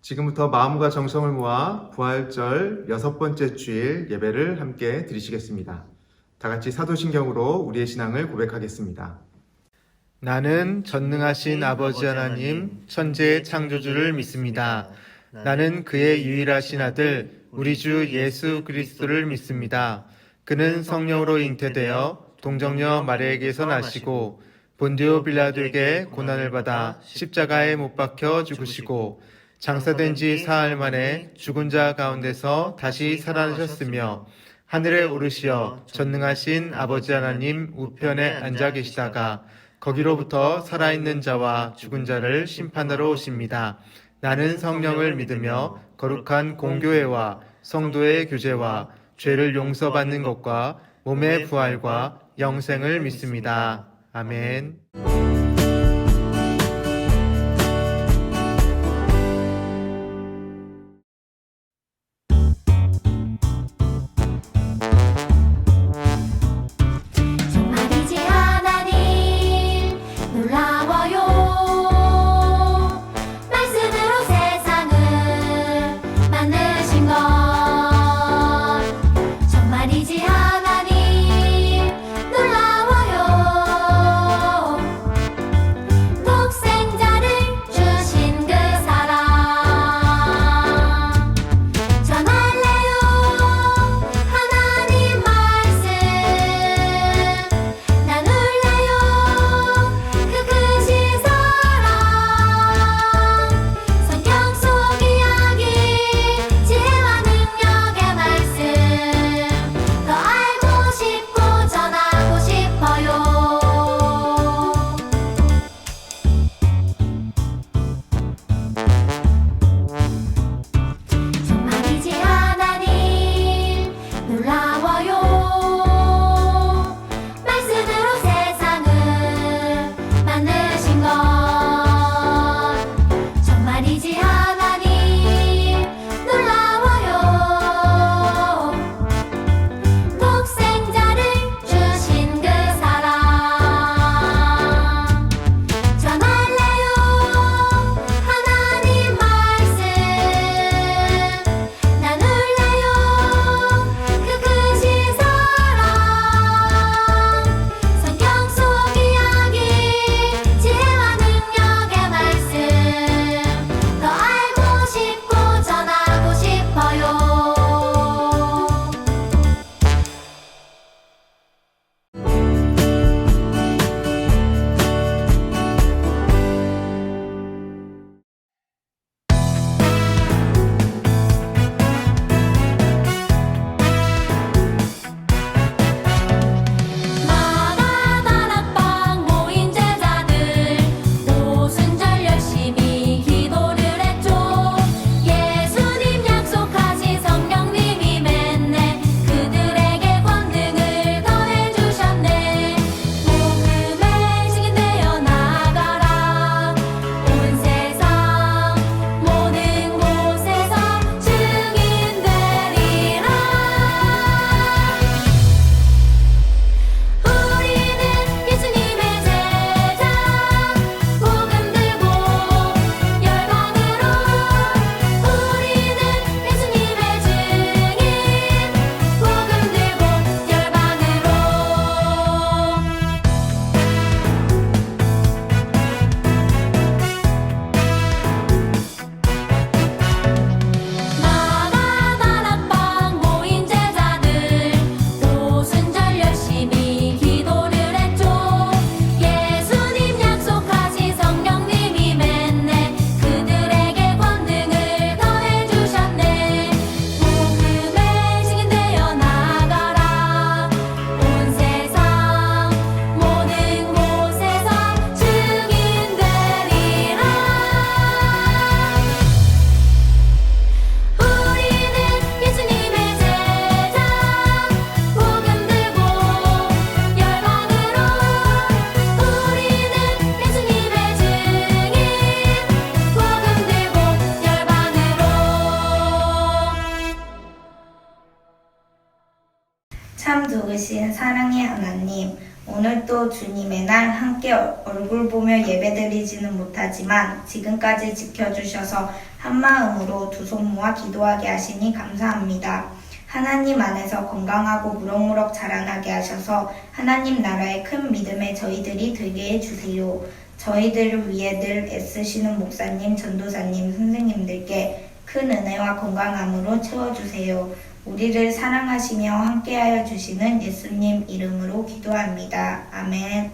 지금부터 마음과 정성을 모아 부활절 6번째 주일 예배를 함께 드리시겠습니다. 다 같이 사도신경으로 우리의 신앙을 고백하겠습니다. 나는 전능하신 아버지 하나님 천지의 창조주를 믿습니다. 나는 그의 유일하신 아들 우리 주 예수 그리스도를 믿습니다. 그는 성령으로 잉태되어 동정녀 마리아에게서 나시고 본디오 빌라도에게 고난을 받아 십자가에 못 박혀 죽으시고 장사된 지 사흘 만에 죽은 자 가운데서 다시 살아나셨으며 하늘에 오르시어 전능하신 아버지 하나님 우편에 앉아 계시다가 거기로부터 살아있는 자와 죽은 자를 심판하러 오십니다. 나는 성령을 믿으며 거룩한 공교회와 성도의 교제와 죄를 용서받는 것과 몸의 부활과 영생을 믿습니다. 아멘. 정말이지 하나님 놀라워요. 말씀으로 세상을 만드신 것 정말이지 하나님 놀라워요. 독생자를 주신 그 사랑 전할래요. 하나님 말씀 나눌래요. 그 크신 사랑 성경 속 이야기 지혜와 능력의 말씀 더 알고 싶고 전하고 싶어요. 정말이지 하나님 놀라워요. 말씀으로 세상을 만드신 것 정말이지 하나님 놀라워요. 독생자를 주신 그 사랑 전할래요. 하나님 말씀 나눌래요. 그 크신 사랑 성경 속 이야기 지혜와 능력의 말씀 더 알고 싶고 전하고 싶어요. 마가다락방 모인 제자들 오순절 열심히 기도를 했죠. 예수님 약속하신 성령님이 맺네. 그들에게 권능을 더해주셨네. 복음의 증인되어 나가라. 온 세상 모든 곳에서 증인되리라. 우리는 예수님의 제자 복음 들고 열방으로 우리는 예수님의 증인 복음 들고 열방으로 마가다락방 모인 제자들 오순절 열심히 기도를 했죠. 예수님 약속하신 성령님이 맺네. 그들에게 권능을 더해주셨네. 복음의 증인되어 나가라. 온 세상 모든 곳에서 증인되리라. 우리는 예수님의 제자 복음 들고 열방으로 우리는 예수님의 증인 복음 들고 열방으로 참 좋으신 사랑의 하나님, 오늘 또 주님의 날 함께 얼굴 보며 예배드리지는 못하지만 지금까지 지켜주셔서 한마음으로 두 손 모아 기도하게 하시니 감사합니다. 하나님 안에서 건강하고 무럭무럭 자라나게 하셔서 하나님 나라의 큰 믿음에 저희들이 들게 해주세요. 저희들을 위해 늘 애쓰시는 목사님, 전도사님, 선생님들께 큰 은혜와 건강함으로 채워주세요. 우리를 사랑하시며 함께하여 주시는 예수님 이름으로 기도합니다. 아멘.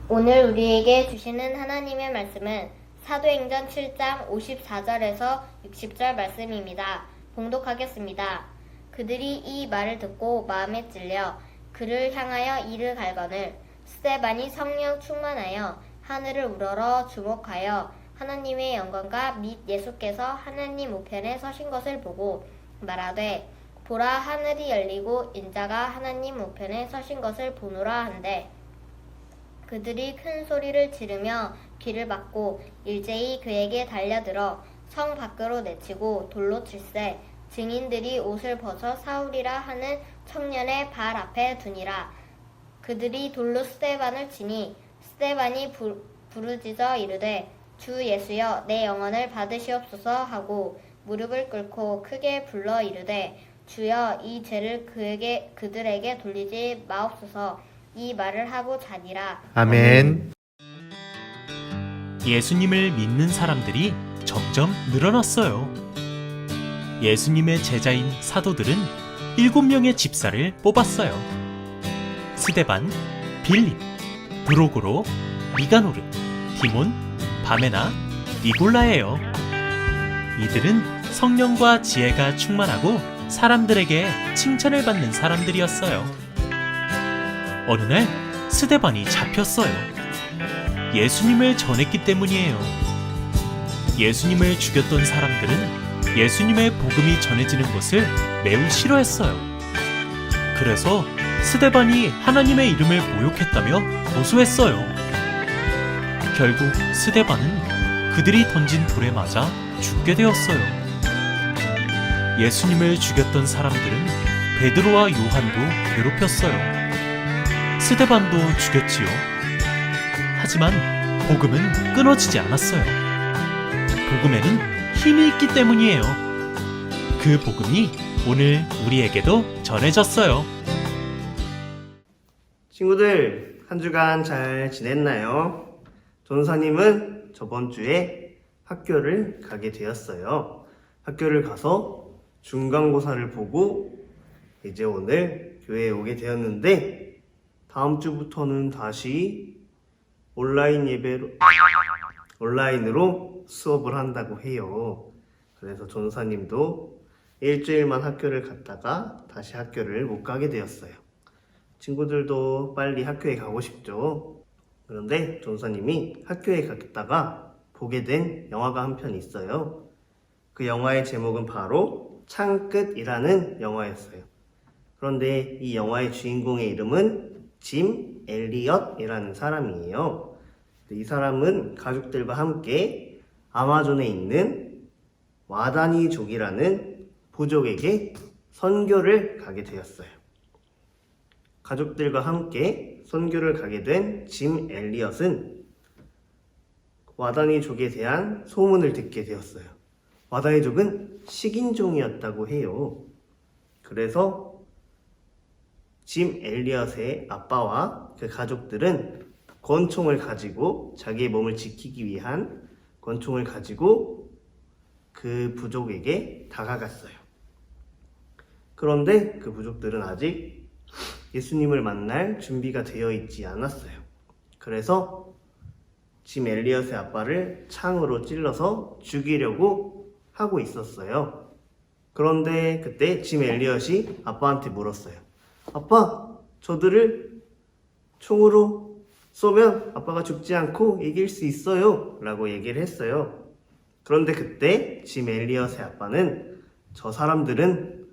오늘 우리에게 주시는 하나님의 말씀은 사도행전 7장 54절에서 60절 말씀입니다. 봉독하겠습니다. 그들이 이 말을 듣고 마음에 찔려 그를 향하여 이를 갈거늘 스데반이 성령 충만하여 하늘을 우러러 주목하여 하나님의 영광과 및 예수께서 하나님 우편에 서신 것을 보고 말하되 보라 하늘이 열리고 인자가 하나님 우편에 서신 것을 보노라 한대 그들이 큰 소리를 지르며 귀를 막고 일제히 그에게 달려들어 성 밖으로 내치고 돌로 칠세 증인들이 옷을 벗어 사울이라 하는 청년의 발 앞에 두니라. 그들이 돌로 스데반을 치니 스데반이 부르짖어 이르되 주 예수여 내 영혼을 받으시옵소서 하고 무릎을 꿇고 크게 불러 이르되 주여 이 죄를 그들에게 돌리지 마옵소서. 이 말을 하고 자니라. 아멘. 예수님을 믿는 사람들이 점점 늘어났어요. 예수님의 제자인 사도들은 7명의 집사를 뽑았어요. 스데반, 빌립, 브로고로, 니가노르, 디몬, 바메나, 니골라예요. 이들은 성령과 지혜가 충만하고 사람들에게 칭찬을 받는 사람들이었어요. 어느 날 스데반이 잡혔어요. 예수님을 전했기 때문이에요. 예수님을 죽였던 사람들은 예수님의 복음이 전해지는 것을 매우 싫어했어요. 그래서 스데반이 하나님의 이름을 모욕했다며 고소했어요. 결국 스데반은 그들이 던진 돌에 맞아 죽게 되었어요. 예수님을 죽였던 사람들은 베드로와 요한도 괴롭혔어요. 스데반도 죽였지요. 하지만 복음은 끊어지지 않았어요. 복음에는 힘이 있기 때문이에요. 그 복음이 오늘 우리에게도 전해졌어요. 친구들, 한 주간 잘 지냈나요? 전사님은 저번 주에 학교를 가게 되었어요. 학교를 가서 중간고사를 보고 이제 오늘 교회에 오게 되었는데 다음 주부터는 다시 온라인으로 수업을 한다고 해요. 그래서 전사님도 일주일만 학교를 갔다가 다시 학교를 못 가게 되었어요. 친구들도 빨리 학교에 가고 싶죠. 그런데 전사님이 학교에 갔다가 보게 된 영화가 한 편 있어요. 그 영화의 제목은 바로 창끝이라는 영화였어요. 그런데 이 영화의 주인공의 이름은 짐 엘리엇이라는 사람이에요. 이 사람은 가족들과 함께 아마존에 있는 와다니족이라는 부족에게 선교를 가게 되었어요. 가족들과 함께 선교를 가게 된 짐 엘리엇은 와다니족에 대한 소문을 듣게 되었어요. 와다니족은 식인종이었다고 해요. 그래서 짐 엘리엇의 아빠와 그 가족들은 권총을 가지고 자기의 몸을 지키기 위한 권총을 가지고 그 부족에게 다가갔어요. 그런데 그 부족들은 아직 예수님을 만날 준비가 되어 있지 않았어요. 그래서 짐 엘리엇의 아빠를 창으로 찔러서 죽이려고 하고 있었어요. 그런데 그때 짐 엘리엇이 아빠한테 물었어요. 아빠, 저들을 총으로 쏘면 아빠가 죽지 않고 이길 수 있어요 라고 얘기를 했어요. 그런데 그때 짐 엘리엇의 아빠는 저 사람들은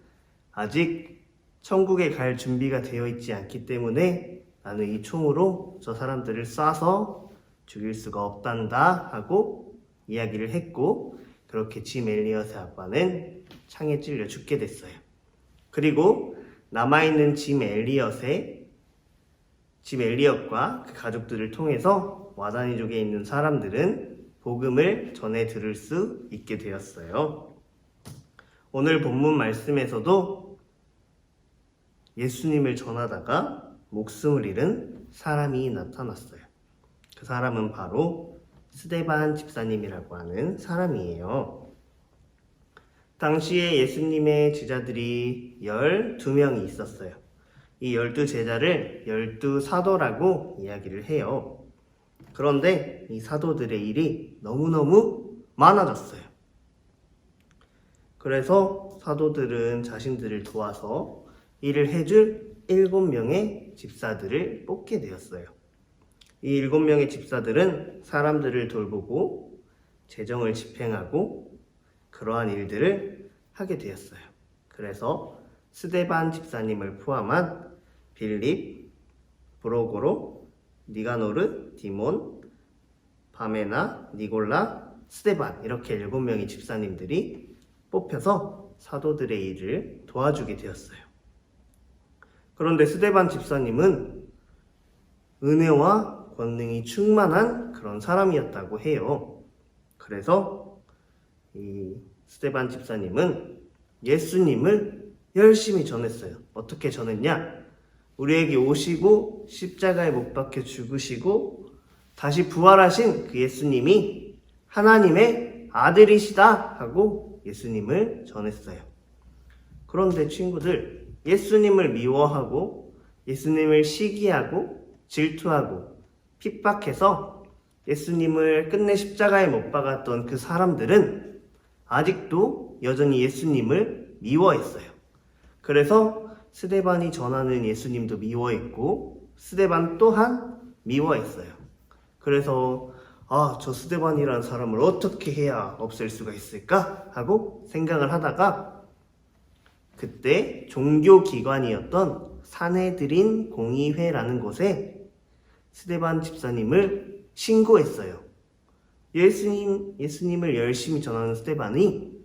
아직 천국에 갈 준비가 되어 있지 않기 때문에 나는 이 총으로 저 사람들을 쏴서 죽일 수가 없단다 하고 이야기를 했고, 그렇게 짐 엘리엇의 아빠는 창에 찔려 죽게 됐어요. 그리고 남아있는 짐 엘리엇과 그 가족들을 통해서 와다니족에 있는 사람들은 복음을 전해 들을 수 있게 되었어요. 오늘 본문 말씀에서도 예수님을 전하다가 목숨을 잃은 사람이 나타났어요. 그 사람은 바로 스데반 집사님이라고 하는 사람이에요. 당시에 예수님의 제자들이 12명이 있었어요. 이 12제자를 12사도라고 이야기를 해요. 그런데 이 사도들의 일이 너무너무 많아졌어요. 그래서 사도들은 자신들을 도와서 일을 해줄 7명의 집사들을 뽑게 되었어요. 이 7명의 집사들은 사람들을 돌보고 재정을 집행하고 그러한 일들을 하게 되었어요. 그래서 스데반 집사님을 포함한 빌립, 브로고로, 니가노르, 디몬, 바메나, 니골라, 스데반 이렇게 7명의 집사님들이 뽑혀서 사도들의 일을 도와주게 되었어요. 그런데 스데반 집사님은 은혜와 권능이 충만한 그런 사람이었다고 해요. 그래서 이 스데반 집사님은 예수님을 열심히 전했어요. 어떻게 전했냐? 우리에게 오시고 십자가에 못 박혀 죽으시고 다시 부활하신 그 예수님이 하나님의 아들이시다 하고 예수님을 전했어요. 그런데 친구들, 예수님을 미워하고 예수님을 시기하고 질투하고 핍박해서 예수님을 끝내 십자가에 못 박았던 그 사람들은 아직도 여전히 예수님을 미워했어요. 그래서 스데반이 전하는 예수님도 미워했고 스데반 또한 미워했어요. 그래서 저 스데반이라는 사람을 어떻게 해야 없앨 수가 있을까 하고 생각을 하다가 그때 종교기관이었던 사네드린 공의회라는 곳에 스데반 집사님을 신고했어요. 예수님을 열심히 전하는 스데반이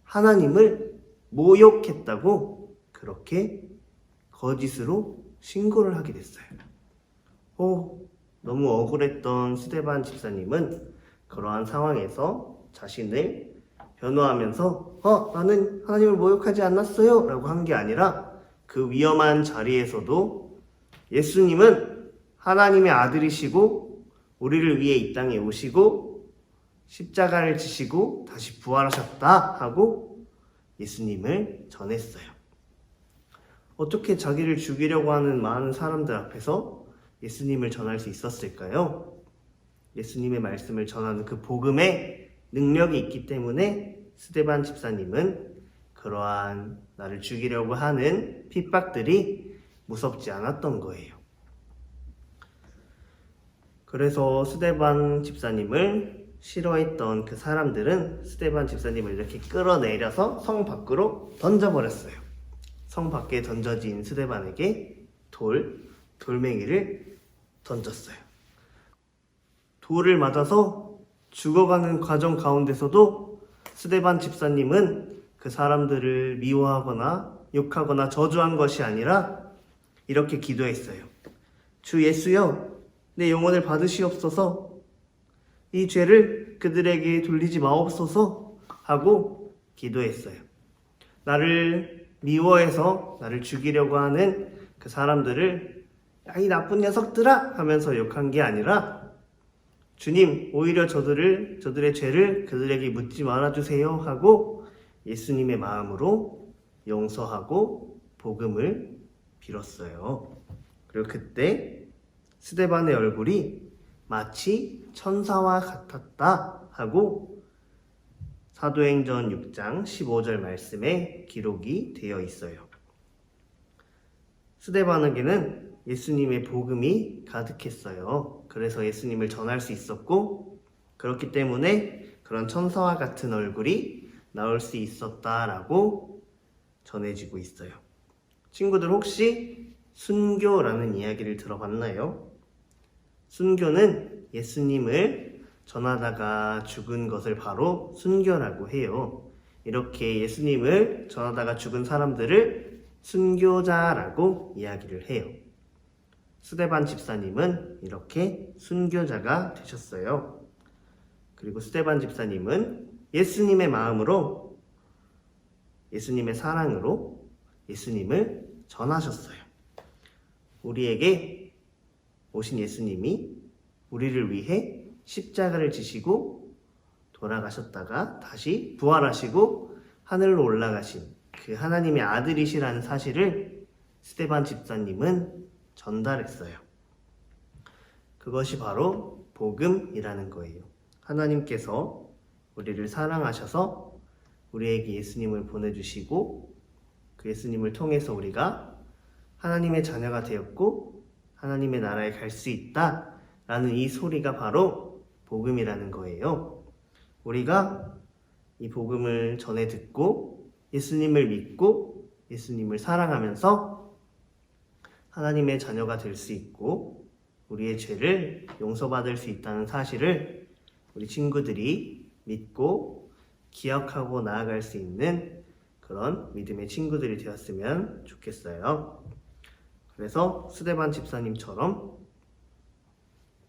하나님을 모욕했다고 그렇게 거짓으로 신고를 하게 됐어요. 너무 억울했던 스데반 집사님은 그러한 상황에서 자신을 변호하면서 나는 하나님을 모욕하지 않았어요 라고 한 게 아니라 그 위험한 자리에서도 예수님은 하나님의 아들이시고 우리를 위해 이 땅에 오시고 십자가를 지시고 다시 부활하셨다 하고 예수님을 전했어요. 어떻게 자기를 죽이려고 하는 많은 사람들 앞에서 예수님을 전할 수 있었을까요? 예수님의 말씀을 전하는 그 복음에 능력이 있기 때문에 스데반 집사님은 그러한 나를 죽이려고 하는 핍박들이 무섭지 않았던 거예요. 그래서 스데반 집사님을 싫어했던 그 사람들은 스데반 집사님을 이렇게 끌어내려서 성 밖으로 던져버렸어요. 성 밖에 던져진 스데반에게 돌멩이를 던졌어요. 돌을 맞아서 죽어가는 과정 가운데서도 스데반 집사님은 그 사람들을 미워하거나 욕하거나 저주한 것이 아니라 이렇게 기도했어요. 주 예수여, 내 영혼을 받으시옵소서. 이 죄를 그들에게 돌리지 마옵소서 하고 기도했어요. 나를 미워해서 나를 죽이려고 하는 그 사람들을 이 나쁜 녀석들아 하면서 욕한 게 아니라 주님, 오히려 저들의 죄를 그들에게 묻지 말아주세요 하고 예수님의 마음으로 용서하고 복음을 빌었어요. 그리고 그때 스데반의 얼굴이 마치 천사와 같았다 하고 사도행전 6장 15절 말씀에 기록이 되어 있어요. 스데반에게는 예수님의 복음이 가득했어요. 그래서 예수님을 전할 수 있었고 그렇기 때문에 그런 천사와 같은 얼굴이 나올 수 있었다라고 전해지고 있어요. 친구들 혹시 순교라는 이야기를 들어봤나요? 순교는 예수님을 전하다가 죽은 것을 바로 순교라고 해요. 이렇게 예수님을 전하다가 죽은 사람들을 순교자라고 이야기를 해요. 스데반 집사님은 이렇게 순교자가 되셨어요. 그리고 스데반 집사님은 예수님의 마음으로, 예수님의 사랑으로 예수님을 전하셨어요. 우리에게 오신 예수님이 우리를 위해 십자가를 지시고 돌아가셨다가 다시 부활하시고 하늘로 올라가신 그 하나님의 아들이시라는 사실을 스데반 집사님은 전달했어요. 그것이 바로 복음이라는 거예요. 하나님께서 우리를 사랑하셔서 우리에게 예수님을 보내주시고 그 예수님을 통해서 우리가 하나님의 자녀가 되었고 하나님의 나라에 갈 수 있다라는 이 소리가 바로 복음이라는 거예요. 우리가 이 복음을 전해 듣고 예수님을 믿고 예수님을 사랑하면서 하나님의 자녀가 될 수 있고 우리의 죄를 용서받을 수 있다는 사실을 우리 친구들이 믿고 기억하고 나아갈 수 있는 그런 믿음의 친구들이 되었으면 좋겠어요. 그래서 스데반 집사님처럼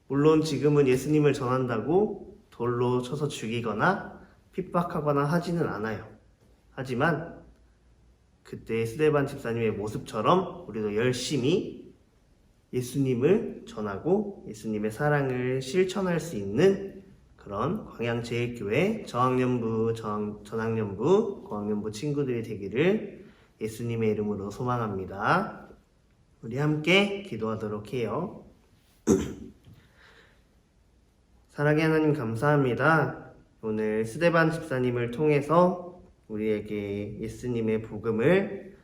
물론 지금은 예수님을 전한다고 돌로 쳐서 죽이거나 핍박하거나 하지는 않아요. 하지만 그때 스데반 집사님의 모습처럼 우리도 열심히 예수님을 전하고 예수님의 사랑을 실천할 수 있는 그런 광양제일교회 저학년부, 전학년부, 고학년부 친구들이 되기를 예수님의 이름으로 소망합니다. 우리 함께 기도하도록 해요. 사랑의 하나님 감사합니다. 오늘 스데반 집사님을 통해서 우리에게 예수님의 복음을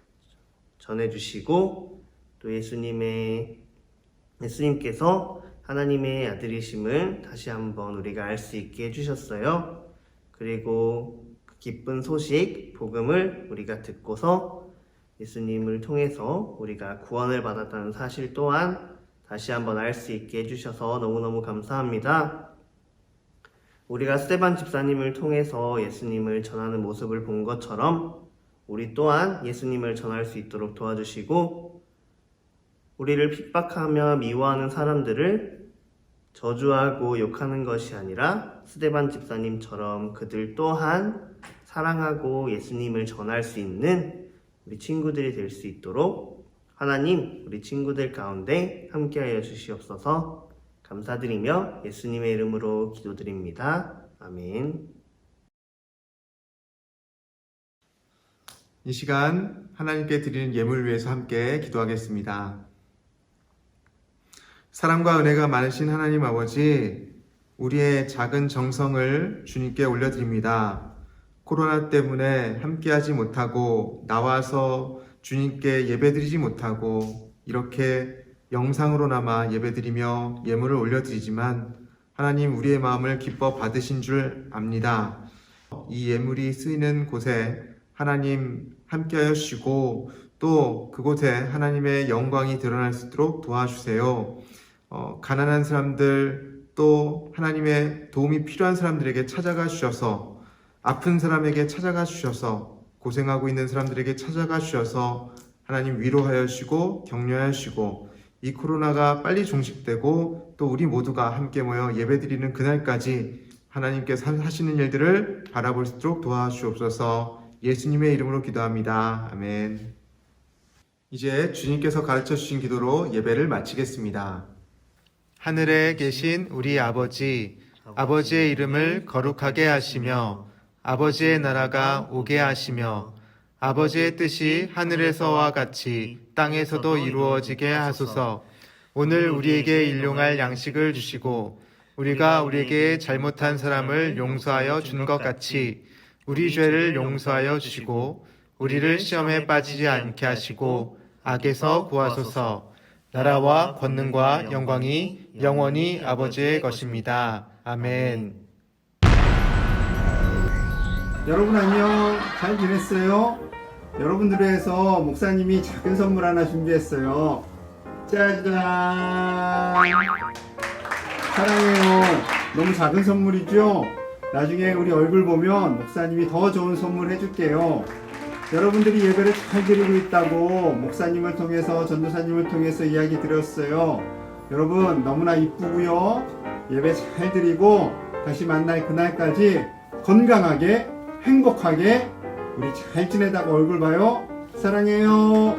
전해주시고 또 예수님께서 하나님의 아들이심을 다시 한번 우리가 알 수 있게 해주셨어요. 그리고 그 기쁜 소식, 복음을 우리가 듣고서 예수님을 통해서 우리가 구원을 받았다는 사실 또한 다시 한번 알 수 있게 해주셔서 너무너무 감사합니다. 우리가 스데반 집사님을 통해서 예수님을 전하는 모습을 본 것처럼 우리 또한 예수님을 전할 수 있도록 도와주시고 우리를 핍박하며 미워하는 사람들을 저주하고 욕하는 것이 아니라 스데반 집사님처럼 그들 또한 사랑하고 예수님을 전할 수 있는 우리 친구들이 될 수 있도록 하나님 우리 친구들 가운데 함께하여 주시옵소서. 감사드리며 예수님의 이름으로 기도드립니다. 아멘. 이 시간 하나님께 드리는 예물을 위해서 함께 기도하겠습니다. 사랑과 은혜가 많으신 하나님 아버지, 우리의 작은 정성을 주님께 올려드립니다. 코로나 때문에 함께하지 못하고 나와서 주님께 예배드리지 못하고 이렇게 영상으로나마 예배드리며 예물을 올려드리지만 하나님 우리의 마음을 기뻐 받으신 줄 압니다. 이 예물이 쓰이는 곳에 하나님 함께하여 주시고 또 그곳에 하나님의 영광이 드러날 수 있도록 도와주세요. 가난한 사람들 또 하나님의 도움이 필요한 사람들에게 찾아가 주셔서 아픈 사람에게 찾아가 주셔서 고생하고 있는 사람들에게 찾아가 주셔서 하나님 위로하여 주시고 격려하여 주시고 이 코로나가 빨리 종식되고 또 우리 모두가 함께 모여 예배드리는 그날까지 하나님께서 하시는 일들을 바라볼 수 있도록 도와주옵소서. 예수님의 이름으로 기도합니다. 아멘. 이제 주님께서 가르쳐 주신 기도로 예배를 마치겠습니다. 하늘에 계신 우리 아버지, 아버지의 이름을 거룩하게 하시며 아버지의 나라가 오게 하시며 아버지의 뜻이 하늘에서와 같이 땅에서도 이루어지게 하소서. 오늘 우리에게 일용할 양식을 주시고 우리가 우리에게 잘못한 사람을 용서하여 준 것 같이 우리 죄를 용서하여 주시고 우리를 시험에 빠지지 않게 하시고 악에서 구하소서. 나라와 권능과 영광이 영원히 아버지의 것입니다. 아멘. 여러분 안녕. 잘 지냈어요? 여러분들을 위해서 목사님이 작은 선물 하나 준비했어요. 짜잔! 사랑해요. 너무 작은 선물이죠? 나중에 우리 얼굴 보면 목사님이 더 좋은 선물 해줄게요. 여러분들이 예배를 잘 드리고 있다고 목사님을 통해서 전도사님을 통해서 이야기 드렸어요. 여러분 너무나 이쁘고요. 예배 잘 드리고 다시 만날 그날까지 건강하게 행복하게 우리 잘 지내다가 얼굴 봐요. 사랑해요.